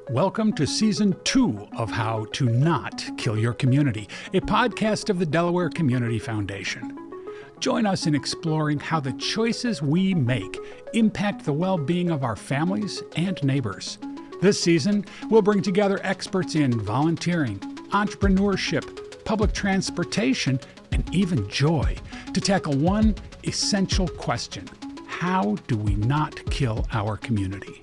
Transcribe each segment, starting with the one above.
Welcome to Season 2 of How to Not Kill Your Community, a podcast of the Delaware Community Foundation. Join us in exploring how the choices we make impact the well-being of our families and neighbors. This season, we'll bring together experts in volunteering, entrepreneurship, public transportation, and even joy to tackle one essential question: how do we not kill our community?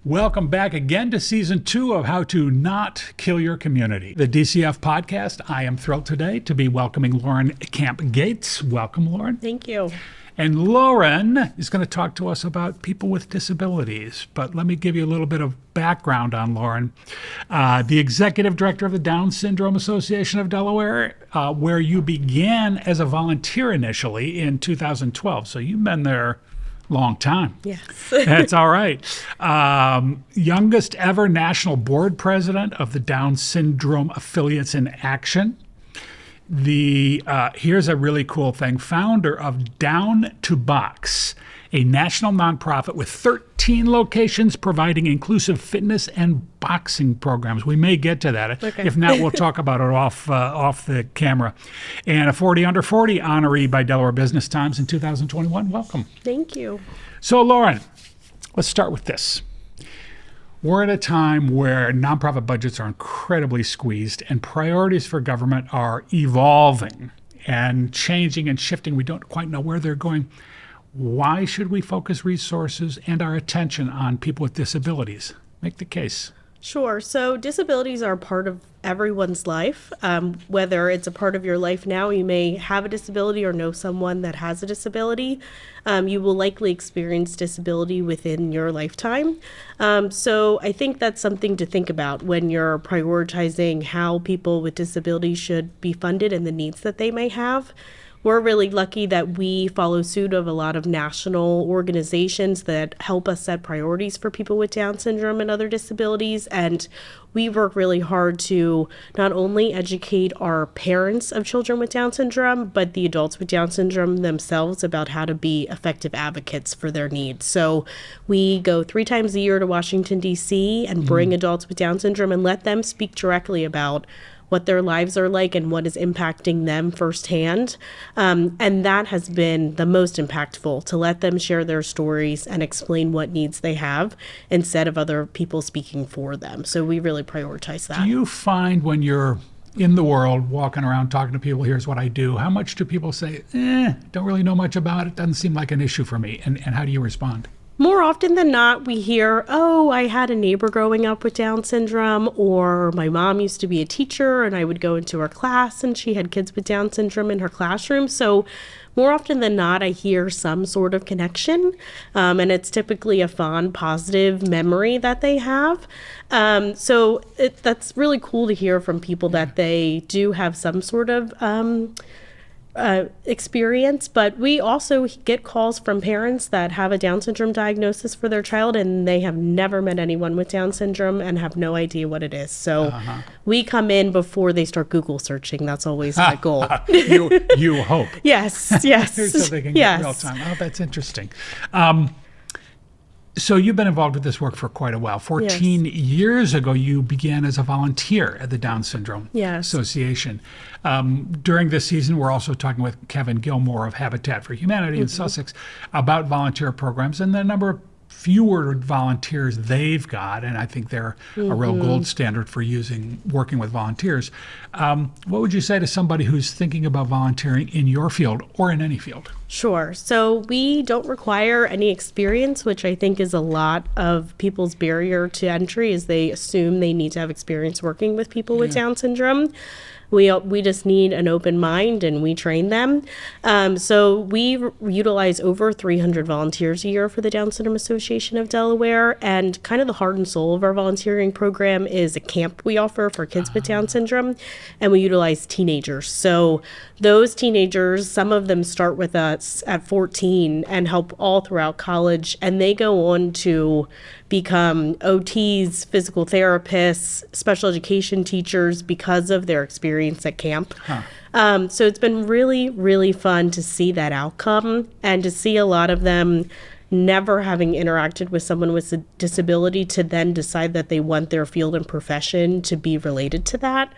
Welcome back again to Season 2 of How to Not Kill Your Community, the DCF podcast. I am thrilled today to be welcoming Lauren Camp-Gates. Welcome, Lauren. Thank you. And Lauren is going to talk to us about people with disabilities. But let me give you a little bit of background on Lauren. The executive director of the Down Syndrome Association of Delaware, where you began as a volunteer initially in 2012. So you've been there long time. Yes. That's all right. Youngest ever national board president of the Down Syndrome Affiliates in Action. Here's a really cool thing. Founder of Down to Box, a national nonprofit with 13 locations providing inclusive fitness and boxing programs. We may get to that. Okay. If not, we'll talk about it off the camera. And a 40 under 40 honoree by Delaware Business Times in 2021. Welcome. Thank you. So, Lauren, let's start with this. We're at a time where nonprofit budgets are incredibly squeezed and priorities for government are evolving and changing and shifting. We don't quite know where they're going. Why should we focus resources and our attention on people with disabilities? Make the case. Sure. So disabilities are part of everyone's life. Whether it's a part of your life now, you may have a disability or know someone that has a disability. You will likely experience disability within your lifetime. So I think that's something to think about when you're prioritizing how people with disabilities should be funded and the needs that they may have. We're really lucky that we follow suit of a lot of national organizations that help us set priorities for people with Down syndrome and other disabilities. And we work really hard to not only educate our parents of children with Down syndrome, but the adults with Down syndrome themselves about how to be effective advocates for their needs. So we go 3 times a year to Washington, D.C. and bring adults with Down syndrome and let them speak directly about what their lives are like and what is impacting them firsthand. And that has been the most impactful, to let them share their stories and explain what needs they have instead of other people speaking for them. So we really prioritize that. Do you find when you're in the world, walking around, talking to people, here's what I do, how much do people say, don't really know much about it, doesn't seem like an issue for me? And how do you respond? More often than not, we hear, oh, I had a neighbor growing up with Down syndrome, or my mom used to be a teacher and I would go into her class and she had kids with Down syndrome in her classroom. So more often than not, I hear some sort of connection, and it's typically a fond, positive memory that they have. So that's really cool to hear from people that they do have some sort of experience, but we also get calls from parents that have a Down syndrome diagnosis for their child and they have never met anyone with Down syndrome and have no idea what it is. So we come in before they start Google searching. That's always my goal. you hope. Yes. So they can get real time. Oh, that's interesting. So you've been involved with this work for quite a while. 14 years ago, you began as a volunteer at the Down Syndrome Association. During this season, we're also talking with Kevin Gilmore of Habitat for Humanity in Sussex about volunteer programs and the number of fewer volunteers they've got, and I think they're a real gold standard for working with volunteers. What would you say to somebody who's thinking about volunteering in your field or in any field? Sure. So we don't require any experience, which I think is a lot of people's barrier to entry, is they assume they need to have experience working with people with Down syndrome. We just need an open mind and we train them. So we utilize over 300 volunteers a year for the Down Syndrome Association of Delaware. And kind of the heart and soul of our volunteering program is a camp we offer for kids with Down syndrome. And we utilize teenagers. So those teenagers, some of them start with us at 14 and help all throughout college. And they go on to become OTs, physical therapists, special education teachers because of their experience at camp. So it's been really, really fun to see that outcome and to see a lot of them never having interacted with someone with a disability to then decide that they want their field and profession to be related to that.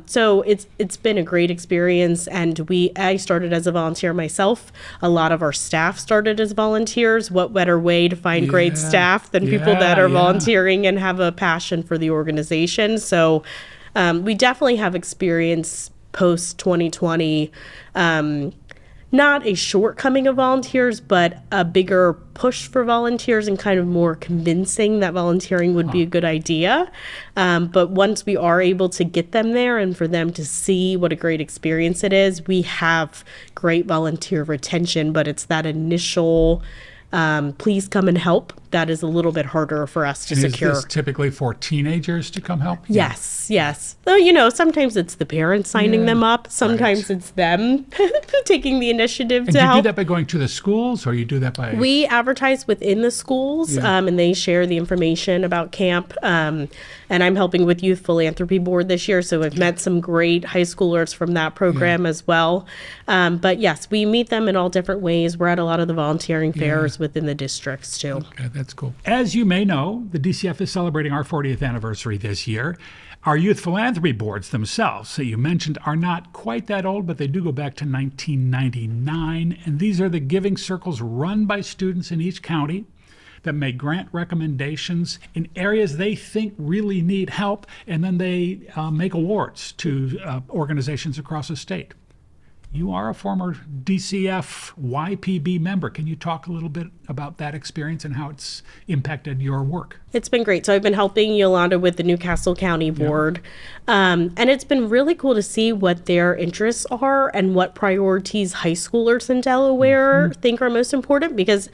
So it's been a great experience, and I started as a volunteer myself. A lot of our staff started as volunteers. What better way to find great staff than people that are volunteering and have a passion for the organization? So we definitely have experience post 2020. Not a shortcoming of volunteers, but a bigger push for volunteers and kind of more convincing that volunteering would be a good idea. But once we are able to get them there and for them to see what a great experience it is, we have great volunteer retention, but it's that initial please come and help that is a little bit harder for us to secure. Is this typically for teenagers to come help? Yes. Though, sometimes it's the parents signing them up. Sometimes it's them taking the initiative to help. And you do that by going to the schools, or you do that by... We advertise within the schools, and they share the information about camp. And I'm helping with Youth Philanthropy Board this year, so I've met some great high schoolers from that program as well. But yes, we meet them in all different ways. We're at a lot of the volunteering fairs within the districts too. Okay, that's cool. As you may know, the DCF is celebrating our 40th anniversary this year. Our youth philanthropy boards themselves, that you mentioned, are not quite that old, but they do go back to 1999. And these are the giving circles run by students in each county that make grant recommendations in areas they think really need help, and then they make awards to organizations across the state. You are a former DCF YPB member. Can you talk a little bit about that experience and how it's impacted your work? It's been great. So I've been helping Yolanda with the Newcastle County Board. And it's been really cool to see what their interests are and what priorities high schoolers in Delaware think are most important, because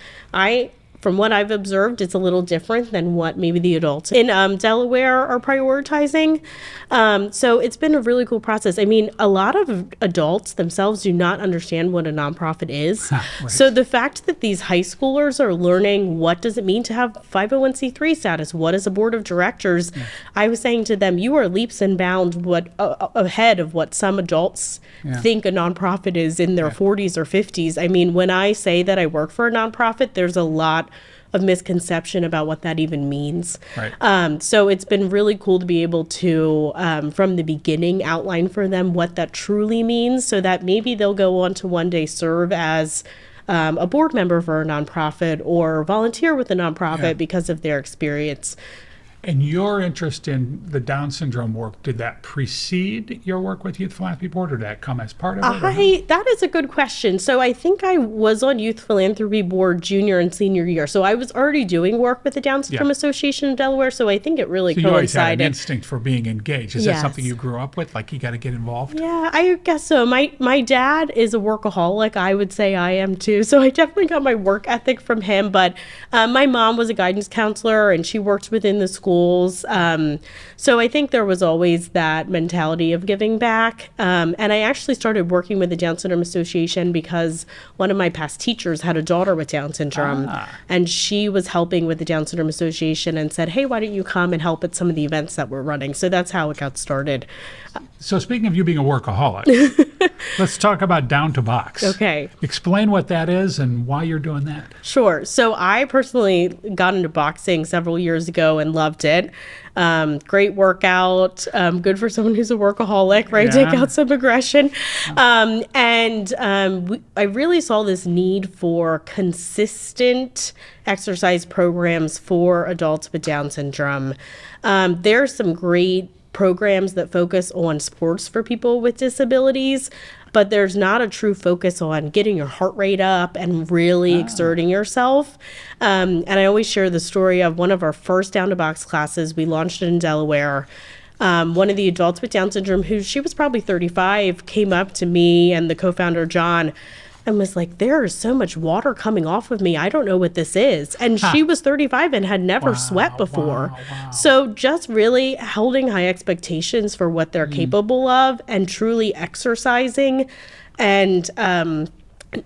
from what I've observed, it's a little different than what maybe the adults in Delaware are prioritizing. So it's been a really cool process. I mean, a lot of adults themselves do not understand what a nonprofit is. Right. So the fact that these high schoolers are learning what does it mean to have 501c3 status, what is a board of directors, I was saying to them, you are leaps and bounds ahead of what some adults think a nonprofit is in their 40s or 50s. I mean, when I say that I work for a nonprofit, there's a lot of misconception about what that even means. Right. So it's been really cool to be able to, from the beginning, outline for them what that truly means, so that maybe they'll go on to one day serve as a board member for a nonprofit or volunteer with a nonprofit because of their experience. And your interest in the Down syndrome work, did that precede your work with Youth Philanthropy Board, or did that come as part of it? That is a good question. So I think I was on Youth Philanthropy Board junior and senior year. So I was already doing work with the Down Syndrome Association of Delaware. So I think it really coincided. You always had an instinct for being engaged. Is that something you grew up with? Like, you got to get involved? Yeah, I guess so. My dad is a workaholic. I would say I am too. So I definitely got my work ethic from him. But my mom was a guidance counselor, and she worked within the schools. So I think there was always that mentality of giving back. And I actually started working with the Down Syndrome Association because one of my past teachers had a daughter with Down syndrome. And she was helping with the Down Syndrome Association and said, hey, why don't you come and help at some of the events that we're running? So that's how it got started. So speaking of you being a workaholic, let's talk about Down to Box. Okay. Explain what that is and why you're doing that. Sure. So I personally got into boxing several years ago and loved it. Great workout, good for someone who's a workaholic, right? Take out some aggression. I really saw this need for consistent exercise programs for adults with Down syndrome. There's some great programs that focus on sports for people with disabilities, but there's not a true focus on getting your heart rate up and really exerting yourself. And I always share the story of one of our first Down to Box classes. We launched it in Delaware. One of the adults with Down syndrome, she was probably 35, came up to me and the co-founder, John, and was like, there is so much water coming off of me. I don't know what this is. And she was 35 and had never sweat before. So just really holding high expectations for what they're capable of and truly exercising. And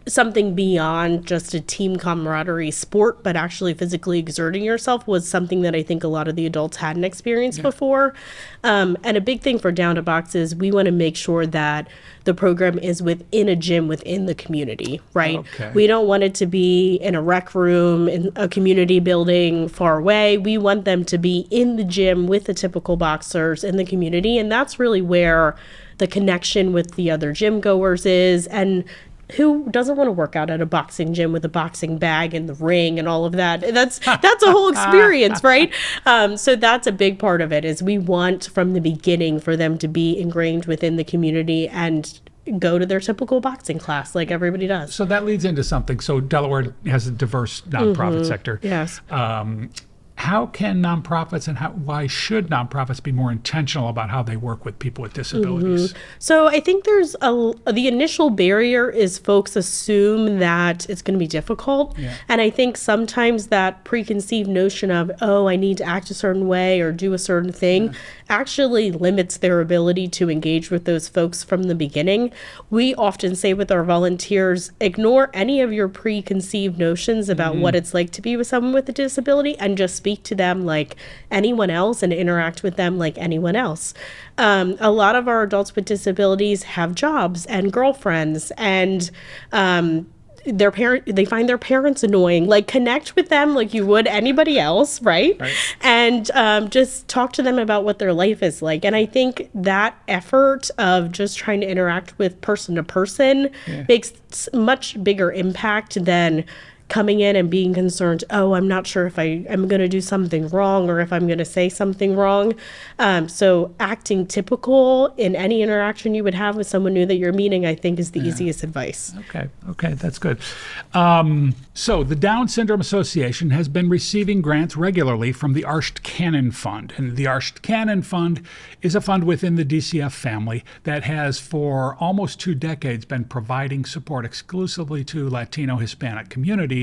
something beyond just a team camaraderie sport, but actually physically exerting yourself was something that I think a lot of the adults hadn't experienced before. And a big thing for Down to Box is we want to make sure that the program is within a gym within the community, right? Okay. We don't want it to be in a rec room, in a community building far away. We want them to be in the gym with the typical boxers in the community. And that's really where the connection with the other gym goers is. And who doesn't want to work out at a boxing gym with a boxing bag and the ring and all of that? That's a whole experience, right? So that's a big part of it, is we want from the beginning for them to be ingrained within the community and go to their typical boxing class like everybody does. So that leads into something. So Delaware has a diverse nonprofit sector. Yes. How can nonprofits and why should nonprofits be more intentional about how they work with people with disabilities? So I think there's the initial barrier is folks assume that it's going to be difficult. Yeah. And I think sometimes that preconceived notion of, oh, I need to act a certain way or do a certain thing actually limits their ability to engage with those folks from the beginning. We often say with our volunteers, ignore any of your preconceived notions about what it's like to be with someone with a disability and just speak to them like anyone else and interact with them like anyone else. A lot of our adults with disabilities have jobs and girlfriends, and they find their parents annoying. Like, connect with them like you would anybody else, right? And just talk to them about what their life is like. And I think that effort of just trying to interact with person to person makes much bigger impact than coming in and being concerned, oh, I'm not sure if I am going to do something wrong or if I'm going to say something wrong. So acting typical in any interaction you would have with someone new that you're meeting, I think, is the easiest advice. Okay, that's good. So the Down Syndrome Association has been receiving grants regularly from the Arsht Cannon Fund. And the Arsht Cannon Fund is a fund within the DCF family that has for almost 2 decades been providing support exclusively to Latino Hispanic communities.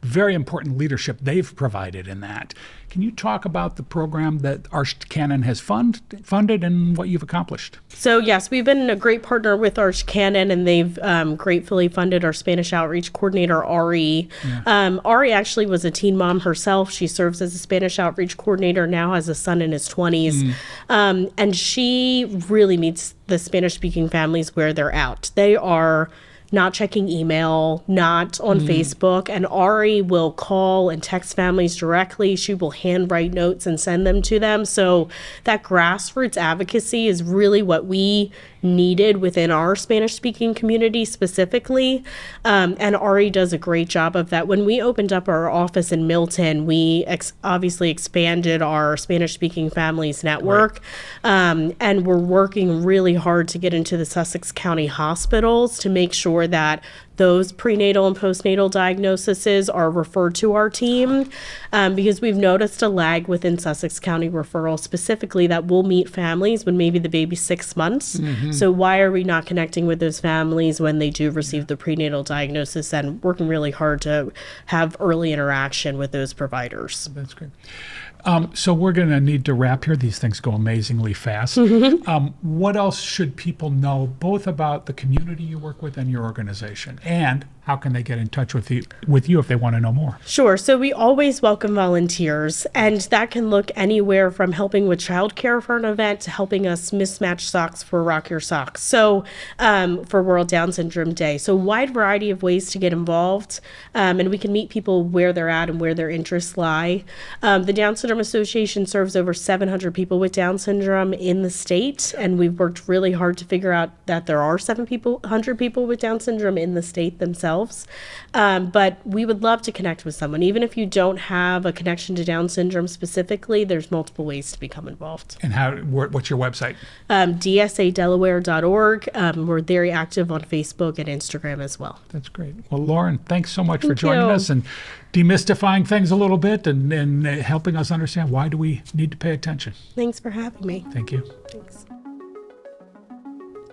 Very important leadership they've provided in that. Can you talk about the program that Arsht Cannon has funded and what you've accomplished? So yes, we've been a great partner with Arsht Cannon, and they've gratefully funded our Spanish outreach coordinator, Ari. Ari actually was a teen mom herself. She serves as a Spanish outreach coordinator, now has a son in his 20s. And she really meets the Spanish-speaking families where they're at. They are not checking email, not on Facebook, and Ari will call and text families directly. She will handwrite notes and send them to them. So that grassroots advocacy is really what we needed within our Spanish-speaking community specifically. And Ari does a great job of that. When we opened up our office in Milton, we obviously expanded our Spanish-speaking families network. And we're working really hard to get into the Sussex County hospitals to make sure that those prenatal and postnatal diagnoses are referred to our team, because we've noticed a lag within Sussex County referral specifically that we'll meet families when maybe the baby's 6 months. So why are we not connecting with those families when they do receive the prenatal diagnosis, and working really hard to have early interaction with those providers? That's great. So we're going to need to wrap here. These things go amazingly fast. What else should people know, both about the community you work with and your organization? And how can they get in touch with you if they want to know more? Sure. So we always welcome volunteers, and that can look anywhere from helping with childcare for an event to helping us mismatch socks for Rock Your Socks. So for World Down Syndrome Day. So wide variety of ways to get involved, and we can meet people where they're at and where their interests lie. The Down Syndrome Association serves over 700 people with Down syndrome in the state, and we've worked really hard to figure out that there are 700 people with Down syndrome in the state themselves. But we would love to connect with someone. Even if you don't have a connection to Down syndrome specifically, there's multiple ways to become involved. And what's your website? DSADelaware.org. We're very active on Facebook and Instagram as well. That's great. Well, Lauren, thanks so much for joining us and demystifying things a little bit and helping us understand why do we need to pay attention. Thanks for having me. Thank you. Thanks.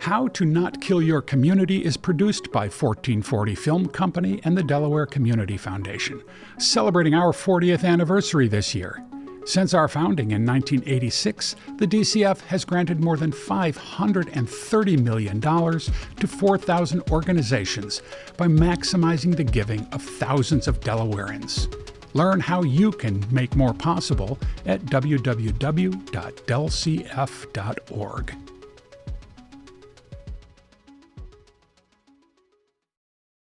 How to Not Kill Your Community is produced by 1440 Film Company and the Delaware Community Foundation, celebrating our 40th anniversary this year. Since our founding in 1986, the DCF has granted more than $530 million to 4,000 organizations by maximizing the giving of thousands of Delawareans. Learn how you can make more possible at www.delcf.org.